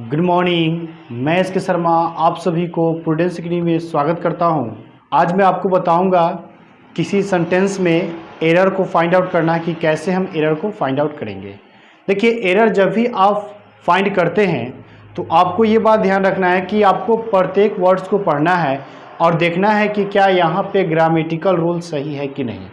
Good morning. मैं SK. Sharma आप सभी को प्रूडेंस अकेडमी में स्वागत करता हूं। आज मैं आपको बताऊंगा किसी सेंटेंस में एरर को फाइंड आउट करना कि कैसे हम एरर को फाइंड आउट करेंगे। देखिए, एरर जब भी आप फाइंड करते हैं तो आपको ये बात ध्यान रखना है कि आपको प्रत्येक वर्ड्स को पढ़ना है और देखना है कि क्या यहाँ पे ग्रामेटिकल रूल सही है कि नहीं।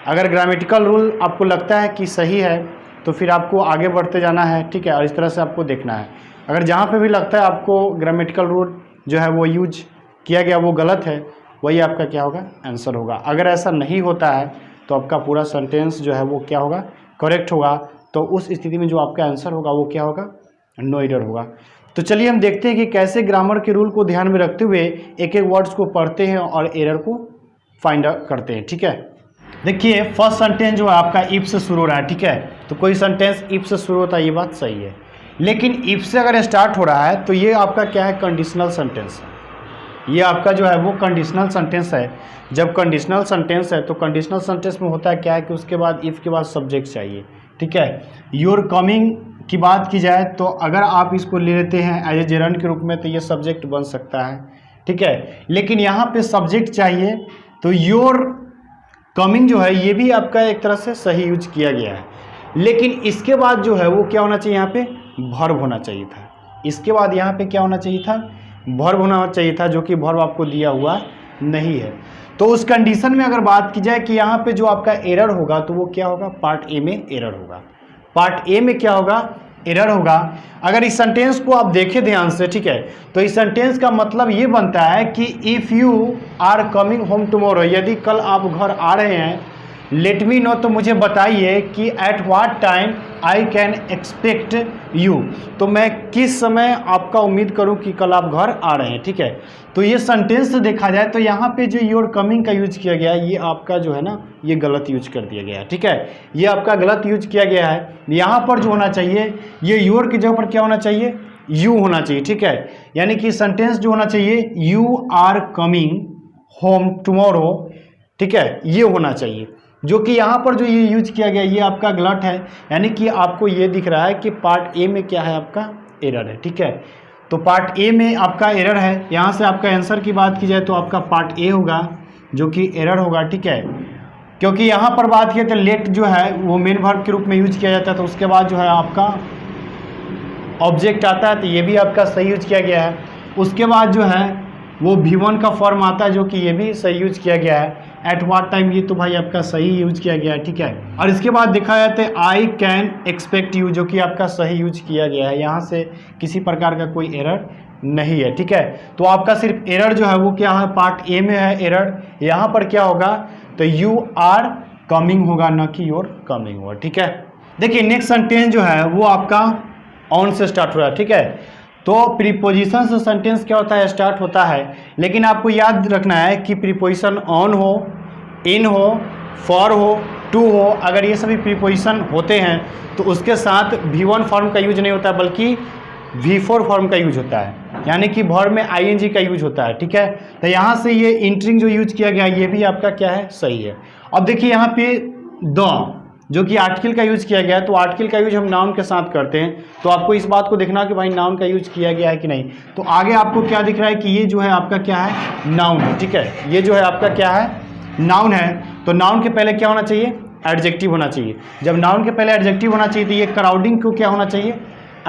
अगर ग्रामेटिकल रूल आपको लगता है कि सही है तो फिर आपको आगे बढ़ते जाना है, ठीक है, और इस तरह से आपको देखना है। अगर जहाँ पे भी लगता है आपको ग्रामेटिकल रूल जो है वो यूज किया गया वो गलत है, वही आपका क्या होगा, आंसर होगा। अगर ऐसा नहीं होता है तो आपका पूरा सेंटेंस जो है वो क्या होगा, करेक्ट होगा। तो उस स्थिति में जो आपका आंसर होगा वो क्या होगा, नो एरर होगा। तो चलिए हम देखते हैं कि कैसे ग्रामर के रूल को ध्यान में रखते हुए एक एक वर्ड्स को पढ़ते हैं और एरर को फाइंड आउट करते हैं, ठीक है। देखिए, फर्स्ट सेंटेंस जो है आपका इफ से शुरू हो रहा है, ठीक है। तो कोई सेंटेंस इफ से शुरू होता है, ये बात सही है, लेकिन इफ से अगर स्टार्ट हो रहा है तो ये आपका क्या है, कंडीशनल सेंटेंस है। ये आपका जो है वो कंडीशनल सेंटेंस है। जब कंडीशनल सेंटेंस है तो कंडीशनल सेंटेंस में होता है क्या है कि उसके बाद इफ के बाद सब्जेक्ट चाहिए, ठीक है। योर कमिंग की बात की जाए तो अगर आप इसको ले लेते हैं एज ए जेरंड के रूप में तो ये सब्जेक्ट बन सकता है, ठीक है। लेकिन यहाँ पे सब्जेक्ट चाहिए तो योर कमिंग जो है ये भी आपका एक तरह से सही यूज किया गया है, लेकिन इसके बाद जो है वो क्या होना चाहिए, यहाँ पे वर्ब होना चाहिए था। इसके बाद यहाँ पे क्या होना चाहिए था, वर्ब होना चाहिए था, जो कि वर्ब आपको दिया हुआ नहीं है। तो उस कंडीशन में अगर बात की जाए कि यहाँ पे जो आपका एरर होगा तो वो क्या होगा, पार्ट ए में एरर होगा। पार्ट ए में क्या होगा, एरर होगा। अगर इस सेंटेंस को आप देखें ध्यान से, ठीक है, तो इस सेंटेंस का मतलब ये बनता है कि if you are coming home tomorrow, यदि कल आप घर आ रहे हैं, लेट मी नो, तो मुझे बताइए कि at what time I can expect you, तो मैं किस समय आपका उम्मीद करूं कि कल आप घर आ रहे हैं, ठीक है। तो ये सेंटेंस से देखा जाए तो यहाँ पे जो योर कमिंग का यूज किया गया है ये आपका जो है ना ये गलत यूज कर दिया गया है, ठीक है। ये आपका गलत यूज किया गया है। यहाँ पर जो होना चाहिए ये योर की जगह पर क्या होना चाहिए, यू होना चाहिए, ठीक है। यानी कि सेंटेंस जो होना चाहिए you are coming home tomorrow, ठीक है, ये होना चाहिए। जो कि यहाँ पर जो ये यूज किया गया ये आपका गलत है। यानी कि आपको ये दिख रहा है कि पार्ट ए में क्या है, आपका एरर है, ठीक है। तो पार्ट ए में आपका एरर है। यहाँ से आपका आंसर की बात की जाए तो आपका पार्ट ए होगा जो कि एरर होगा, ठीक है। क्योंकि यहाँ पर बात किया तो लेट जो है वो मेन वर्ब के रूप में यूज किया जाता है, तो उसके बाद जो है आपका ऑब्जेक्ट आता है, तो ये भी आपका सही यूज किया गया है। उसके बाद जो है वो V1 का फॉर्म आता है जो कि ये भी सही यूज किया गया है। एट व्हाट टाइम ये तो भाई आपका सही यूज किया गया है, ठीक है। और इसके बाद देखा जाता है आई कैन एक्सपेक्ट यू, जो कि आपका सही यूज किया गया है। यहाँ से किसी प्रकार का कोई एरर नहीं है, ठीक है। तो आपका सिर्फ एरर जो है वो क्या है, पार्ट ए में है एरर। यहाँ पर क्या होगा, तो यू आर कमिंग होगा, न कि योर कमिंग होगा, ठीक है। देखिए, नेक्स्ट सेंटेंस जो है वो आपका ऑन से स्टार्ट हो रहा है, ठीक है। तो प्रीपोजिशन से सेंटेंस क्या होता है, स्टार्ट होता है, लेकिन आपको याद रखना है कि प्रीपोजिशन ऑन हो, इन हो, फॉर हो, टू हो, अगर ये सभी प्रीपोजिशन होते हैं तो उसके साथ V1 फॉर्म का यूज नहीं होता है बल्कि V4 फॉर्म का यूज होता है, यानी कि वर्ब में ING का यूज होता है, ठीक है। तो यहाँ से ये इंटरिंग जो यूज किया गया ये भी आपका क्या है, सही है। अब देखिए यहाँ पे द जो कि आर्टिकल का यूज किया गया है, तो आर्टिकल का यूज हम नाउन के साथ करते हैं, तो आपको इस बात को देखना कि भाई नाउन का यूज किया गया है कि नहीं। तो आगे आपको क्या दिख रहा है कि ये जो है आपका क्या है, नाउन है, ठीक है। ये जो है आपका क्या है, नाउन है। तो नाउन के पहले क्या होना चाहिए, एडजेक्टिव होना चाहिए। जब नाउन के पहले एडजेक्टिव होना चाहिए तो ये क्राउडिंग को क्या होना चाहिए,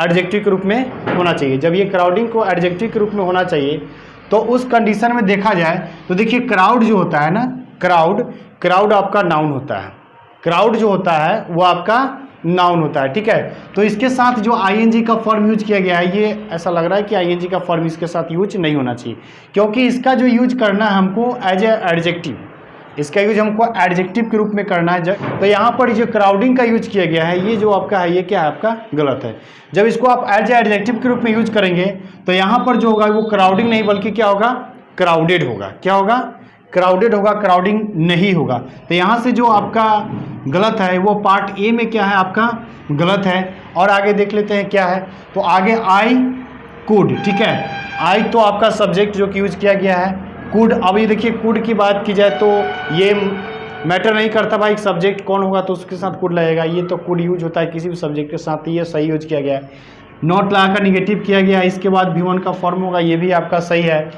एडजेक्टिव के रूप में होना चाहिए। जब ये क्राउडिंग को एडजेक्टिव के रूप में होना चाहिए तो उस कंडीशन में देखा जाए तो देखिए क्राउड जो होता है ना, क्राउड आपका नाउन होता है। क्राउड जो होता है वो आपका नाउन होता है, ठीक है। तो इसके साथ जो ING का फॉर्म यूज किया गया है, ये ऐसा लग रहा है कि ING का फॉर्म इसके साथ यूज नहीं होना चाहिए, क्योंकि इसका जो यूज करना है हमको एज ए एडजेक्टिव, इसका यूज हमको एडजेक्टिव के रूप में करना है। तो यहाँ पर जो क्राउडिंग का यूज किया गया है ये जो आपका है ये क्या है, आपका गलत है। जब इसको आप एज ए एडजेक्टिव के रूप में यूज करेंगे तो यहाँ पर जो होगा वो क्राउडिंग नहीं बल्कि क्या होगा, क्राउडेड होगा। क्या होगा, क्राउडेड होगा, क्राउडिंग नहीं होगा। तो यहाँ से जो आपका गलत है वो पार्ट ए में क्या है, आपका गलत है। और आगे देख लेते हैं क्या है, तो आगे आई कुड, ठीक है। आई तो आपका सब्जेक्ट जो कि यूज किया गया है, कुड। अब ये देखिए कुड की बात की जाए तो ये मैटर नहीं करता भाई सब्जेक्ट कौन होगा तो उसके साथ कुड लगेगा, ये तो कुड यूज होता है किसी भी सब्जेक्ट के साथ, ये सही यूज किया गया है। नॉट लगाकर निगेटिव किया गया, इसके बाद V1 का फॉर्म होगा, ये भी आपका सही है।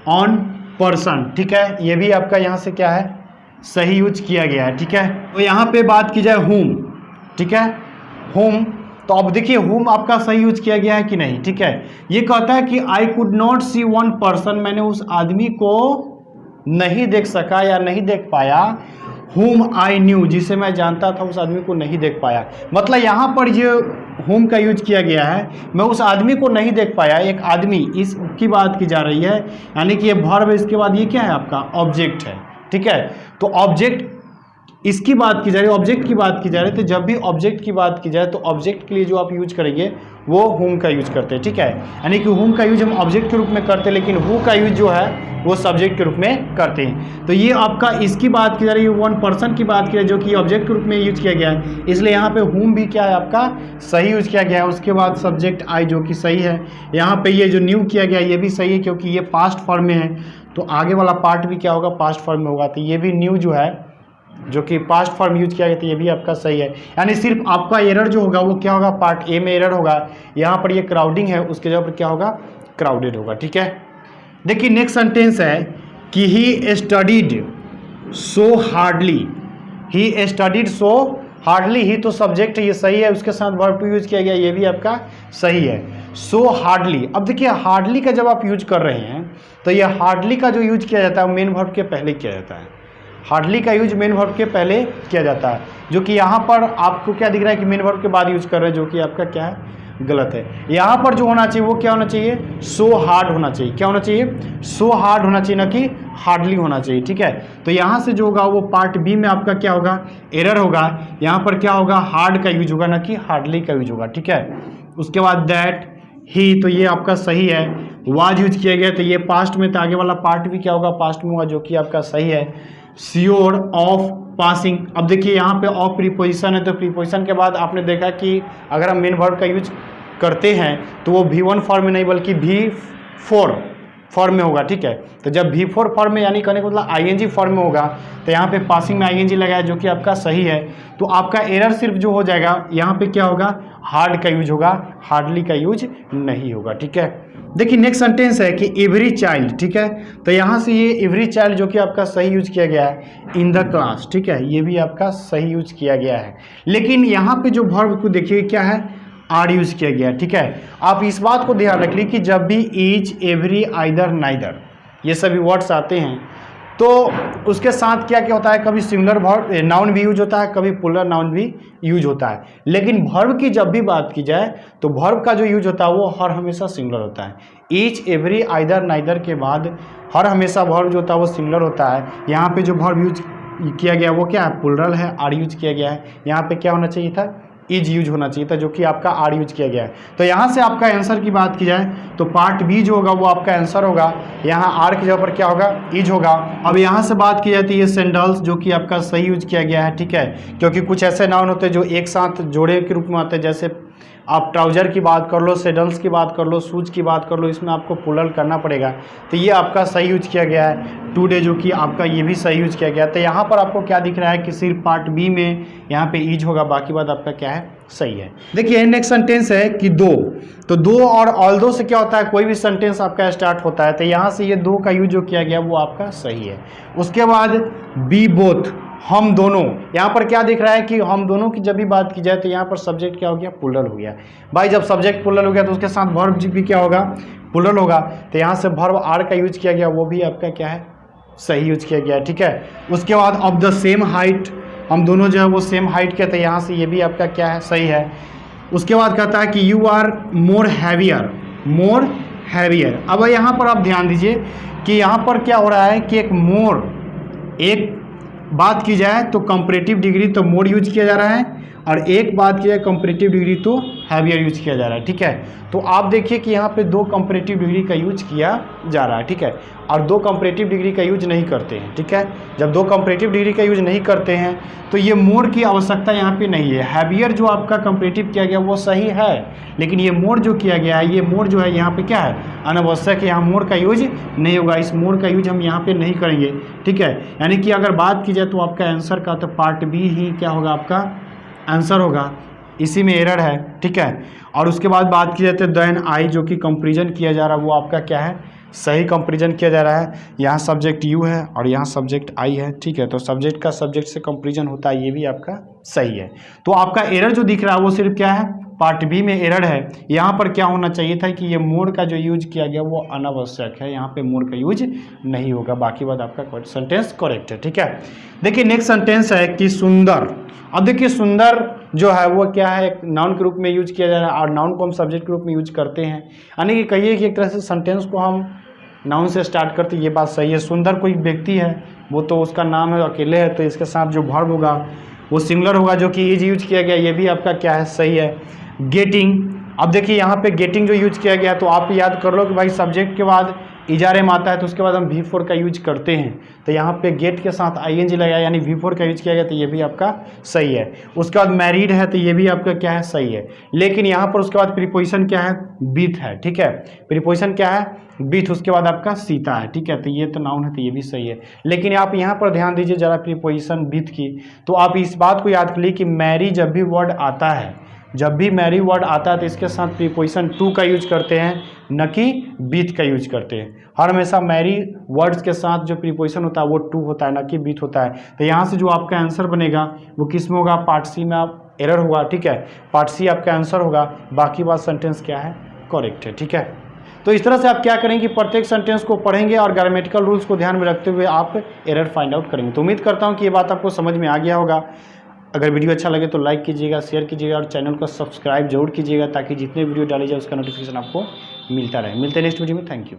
ऑन पर्सन, ठीक है, ये भी आपका यहाँ से क्या है, सही यूज किया गया है, ठीक है। तो यहाँ पे बात की जाए होम, ठीक है, होम, तो अब देखिए होम आपका सही यूज किया गया है कि नहीं, ठीक है। ये कहता है कि I could not see one person, मैंने उस आदमी को नहीं देख सका या नहीं देख पाया, whom आई न्यू, जिसे मैं जानता था, उस आदमी को नहीं देख पाया। मतलब यहाँ पर जो whom का यूज किया गया है, मैं उस आदमी को नहीं देख पाया, एक आदमी, इसकी बात की जा रही है, यानी कि ये वर्ब है, इसके बाद ये क्या है आपका ऑब्जेक्ट है, ठीक है। तो ऑब्जेक्ट इसकी बात की जा रही है, ऑब्जेक्ट की बात की जा रही है, तो जब भी ऑब्जेक्ट की बात की जाए तो ऑब्जेक्ट के लिए जो आप यूज करेंगे वो होम का यूज करते हैं, ठीक है। यानी कि होम का यूज हम ऑब्जेक्ट के रूप में करते हैं, लेकिन हु का यूज जो है वो सब्जेक्ट के रूप में करते हैं। तो ये आपका इसकी बात की जा रही है, वन पर्सन की बात की जा रही है, जो कि ऑब्जेक्ट के रूप में यूज किया गया है, इसलिए यहाँ पे होम भी क्या है आपका सही यूज किया गया है। उसके बाद सब्जेक्ट आई जो कि सही है। यहाँ पे ये जो न्यू किया गया ये भी सही है, क्योंकि ये पास्ट फॉर्म में है, तो आगे वाला पार्ट भी क्या होगा, पास्ट फॉर्म में होगा। तो ये भी न्यू जो है, जो कि पास्ट फॉर्म यूज किया गया, तो ये भी आपका सही है। यानी सिर्फ आपका एरर जो होगा वो क्या होगा, पार्ट ए में एरर होगा। यहाँ पर ये क्राउडिंग है, उसके जगह पर क्या होगा, क्राउडेड होगा, ठीक है। देखिए नेक्स्ट सेंटेंस है कि he studied so hardly, he studied so hardly, he तो सब्जेक्ट है, ये सही है, उसके साथ वर्ब टू यूज किया गया, ये भी आपका सही है। सो हार्डली, अब देखिए हार्डली का जब आप यूज कर रहे हैं तो ये हार्डली का जो यूज किया जाता है मेन वर्ब के पहले किया जाता है। हार्डली का यूज मेन वर्ब के पहले किया जाता है, जो कि यहाँ पर आपको क्या दिख रहा है कि मेन वर्ब के बाद यूज कर रहे हैं, जो कि आपका क्या है, गलत है। यहाँ पर जो होना चाहिए वो क्या होना चाहिए, सो हार्ड होना चाहिए। क्या होना चाहिए, सो हार्ड होना चाहिए, ना कि हार्डली होना चाहिए, ठीक है। तो यहाँ से जो होगा वो पार्ट बी में आपका क्या होगा, एरर होगा। यहाँ पर क्या होगा, हार्ड का यूज होगा, ना कि हार्डली का यूज होगा, ठीक है। उसके बाद दैट, ही, तो ये आपका सही है। वाज यूज किया गया, तो ये पास्ट में, तो आगे वाला पार्ट भी क्या होगा, पास्ट में होगा, जो कि आपका सही है। श्योर ऑफ पासिंग, अब देखिए यहाँ पे ऑफ प्रीपोजिशन है, तो प्रीपोजिशन के बाद आपने देखा कि अगर हम मेन वर्ब का यूज करते हैं तो वो V1 फॉर्म में नहीं बल्कि V4 फॉर्म में होगा, ठीक है। तो जब V4 फॉर्म में, यानी कहने का मतलब ING फॉर्म में होगा, तो यहाँ पे पासिंग में ING लगाया, जो कि आपका सही है। तो आपका एरर सिर्फ जो हो जाएगा, यहाँ पे क्या होगा, हार्ड का यूज होगा, हार्डली का यूज नहीं होगा, ठीक है। देखिए नेक्स्ट सेंटेंस है कि एवरी चाइल्ड, ठीक है। तो यहाँ से ये एवरी चाइल्ड जो कि आपका सही यूज किया गया है, इन द क्लास, ठीक है, ये भी आपका सही यूज किया गया है। लेकिन यहाँ पे जो वर्ब को देखिए क्या है, आर यूज किया गया है, ठीक है। आप इस बात को ध्यान रखिए कि जब भी ईच, एवरी, आइदर, नाइदर, ये सभी वर्ड्स आते हैं तो उसके साथ क्या क्या होता है, कभी सिंगुलर वर्ब नाउन भी यूज होता है, कभी प्लूरल नाउन भी यूज होता है। लेकिन वर्ब की जब भी बात की जाए तो वर्ब का जो यूज होता है वो हर हमेशा सिंगुलर होता है। ईच, एवरी, आइदर, नाइदर के बाद हर हमेशा वर्ब जो होता है वो सिंगुलर होता है। यहाँ पे जो वर्ब यूज किया गया वो क्या है, प्लूरल है, आर यूज किया गया है। यहाँ पे क्या होना चाहिए था, इज यूज होना चाहिए था, जो कि आपका आर यूज किया गया है। तो यहाँ से आपका आंसर की बात की जाए तो पार्ट बी जो होगा वो आपका आंसर होगा। यहाँ आर की जगह पर क्या होगा, इज होगा। अब यहाँ से बात की जाती है सैंडल्स, जो कि आपका सही यूज किया गया है, ठीक है। क्योंकि कुछ ऐसे नाउन होते हैं जो एक साथ जोड़े के रूप में आते हैं, जैसे आप ट्राउजर की बात कर लो, सैंडल्स की बात कर लो, शूज की बात कर लो, इसमें आपको प्लूरल करना पड़ेगा। तो ये आपका सही यूज किया गया है। टुडे जो कि आपका ये भी सही यूज किया गया है। तो यहाँ पर आपको क्या दिख रहा है कि सिर्फ पार्ट बी में यहाँ पे ईज होगा, बाकी बात आपका क्या है, सही है। देखिए नेक्स्ट सेंटेंस है कि दो, तो दो और ऑल दो से क्या होता है, कोई भी सेंटेंस आपका स्टार्ट होता है। तो यहाँ से ये दो का यूज जो किया गया वो आपका सही है। उसके बाद बी बोथ, हम दोनों, यहाँ पर क्या दिख रहा है कि हम दोनों की जब भी बात की जाए तो यहाँ पर सब्जेक्ट क्या हो गया, प्लूरल हो गया। भाई जब सब्जेक्ट प्लूरल हो गया तो उसके साथ वर्ब भी क्या होगा, प्लूरल होगा। तो यहाँ से वर्ब आर का यूज किया गया, वो भी आपका क्या है, सही यूज किया गया, ठीक है। उसके बाद ऑफ द सेम हाइट, हम दोनों जो है वो सेम हाइट के, तो यहाँ से ये भी आपका क्या है, सही है। उसके बाद कहता है कि you are more heavier, more heavier. अब यहाँ पर आप ध्यान दीजिए कि यहाँ पर क्या हो रहा है कि एक मोर, एक बात की जाए तो कंपैरेटिव डिग्री तो मोर यूज किया जा रहा है, और एक बात की जाए कंपैरेटिव डिग्री तो हैवियर यूज किया जा रहा है, ठीक है। तो आप देखिए कि यहाँ पे दो कंपैरेटिव डिग्री का यूज किया जा रहा है, ठीक है, और दो कंपैरेटिव डिग्री का यूज नहीं करते हैं, ठीक है। जब दो कंपैरेटिव डिग्री का यूज नहीं करते हैं तो ये मोर की आवश्यकता यहाँ पे नहीं है। हैवियर जो आपका कंपैरेटिव किया गया वो सही है, लेकिन ये मोर जो किया गया है, ये मोर जो है यहाँ पे क्या है, अनावश्यक है। यहाँ मोर का यूज नहीं होगा, इस मोर का यूज हम यहाँ पे नहीं करेंगे, ठीक है। यानी कि अगर बात की जाए तो आपका आंसर का तो पार्ट बी ही क्या होगा, आपका आंसर होगा। इसी में एरर है, ठीक है। और उसके बाद बात की जाती है देन आई, जो कि कंपेरिजन किया जा रहा है वो आपका क्या है, सही कंपेरिजन किया जा रहा है। यहाँ सब्जेक्ट यू है और यहाँ सब्जेक्ट आई है, ठीक है। तो सब्जेक्ट का सब्जेक्ट से कंपेरिजन होता है, ये भी आपका सही है। तो आपका एरर जो दिख रहा है वो सिर्फ क्या है, पार्ट बी में एरर है। यहाँ पर क्या होना चाहिए था कि ये मोड का जो यूज किया गया वो अनावश्यक है, यहाँ पे मोड का यूज नहीं होगा। बाकी बात आपका सेंटेंस करेक्ट है, ठीक है। देखिए नेक्स्ट सेंटेंस है कि सुंदर। अब देखिए सुंदर जो है वो क्या है, एक नाउन के रूप में यूज किया जा रहा है और नाउन को हम सब्जेक्ट के रूप में यूज करते हैं। यानी कि कहिए कि एक तरह से सेंटेंस को हम नाउन से स्टार्ट करते, ये बात सही है। सुंदर कोई व्यक्ति है, वो तो उसका नाम है, अकेले है, तो इसके साथ जो वर्ब होगा वो सिंगुलर होगा, जो कि इज यूज किया गया, ये भी आपका क्या है, सही है। गेटिंग, अब देखिए यहाँ पे गेटिंग जो यूज किया गया, तो आप याद कर लो कि भाई सब्जेक्ट के बाद इजारेम आता है तो उसके बाद हम V4 का यूज करते हैं, तो यहाँ पे गेट के साथ ING लगाया यानी V4 का यूज किया गया, तो ये भी आपका सही है। उसके बाद मैरिड है तो ये भी आपका क्या है, सही है। लेकिन यहाँ पर उसके बाद प्रीपोजिशन क्या है, बीथ है, ठीक है। प्रीपोजिशन क्या है, बीथ, उसके बाद आपका सीता है, ठीक है। तो ये तो नाउन है तो ये भी सही है। लेकिन आप यहाँ पर ध्यान दीजिए जरा प्रीपोजिशन बीथ की, तो आप इस बात को याद कर लीजिए कि मैरी जब भी वर्ड आता है, जब भी मैरी वर्ड आता है तो इसके साथ प्रीपोजिशन टू का यूज करते हैं, न कि बीथ का यूज करते हैं। हर हमेशा मैरी वर्ड्स के साथ जो प्रीपोजिशन होता है वो टू होता है, न कि बीथ होता है। तो यहाँ से जो आपका आंसर बनेगा वो किस में होगा, पार्ट सी में आप एरर होगा, ठीक है। पार्ट सी आपका आंसर होगा, बाकी बात सेंटेंस क्या है, करेक्ट है, ठीक है। तो इस तरह से आप क्या करेंगे कि प्रत्येक सेंटेंस को पढ़ेंगे और ग्रामेटिकल रूल्स को ध्यान में रखते हुए आप एरर फाइंड आउट करेंगे। तो उम्मीद करता हूँ कि ये बात आपको समझ में आ गया होगा। अगर वीडियो अच्छा लगे तो लाइक कीजिएगा, शेयर कीजिएगा और चैनल को सब्सक्राइब जरूर कीजिएगा, ताकि जितने वीडियो डाले जाए उसका नोटिफिकेशन आपको मिलता रहे। मिलते हैं नेक्स्ट वीडियो में, थैंक यू।